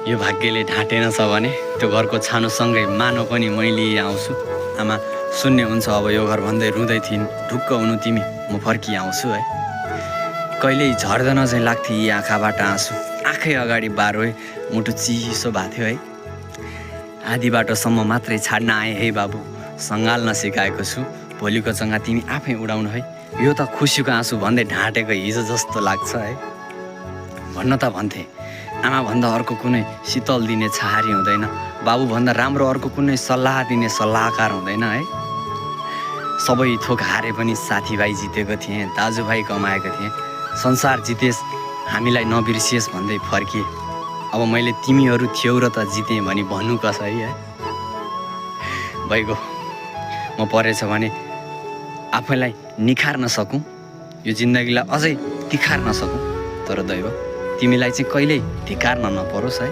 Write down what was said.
यो भाग्यले ढाँटेन छ भने त्यो घरको छानोसँगै मानो पनि मैले आउँछु। आमा शून्य हुन्छ अब यो घर भन्दै रुँदै थिइन्। ढुक्क हुनु तिमी, म फर्की आउँछु है। कहिल्यै झर्दैन चाहिँ लाग्थ्यो यी आँखाबाट आँसु। आँखै अगाडि बारोए मुटु चिसो भएको थियो है। आधी बाटोसम्म मात्रै छाड्न आएँ है बाबु, सँगाल्न सिकाएको छु। भोलिको चङ्गा तिमी आफै उडाउनु है। यो त खुसीको आँसु भन्दै ढाँटेको हिजो जस्तो लाग्छ है। भन्न त भन्थे आमा भन्दा अर्को कुनै शीतल दिने छहारी हुँदैन, बाबु भन्दा राम्रो अर्को कुनै सल्लाह दिने सल्लाहकार हुँदैन है। सबै थोक हारे पनि साथीभाइ जितेको थिएँ, दाजुभाइ कमाएको थिएँ। संसार जितेस् हामीलाई नबिर्सियोस् भन्दै फर्किए। अब मैले तिमीहरू थियौ र त जितेँ भनी भन्नु कसरी है। भइगयो, म परेछ भने आफैलाई निखार्न सकौँ, यो जिन्दगीलाई अझै तिखार्न सकौँ, तर दैव तिमीलाई चाहिँ कहिल्यै धिक्कार्न नपरोस् है।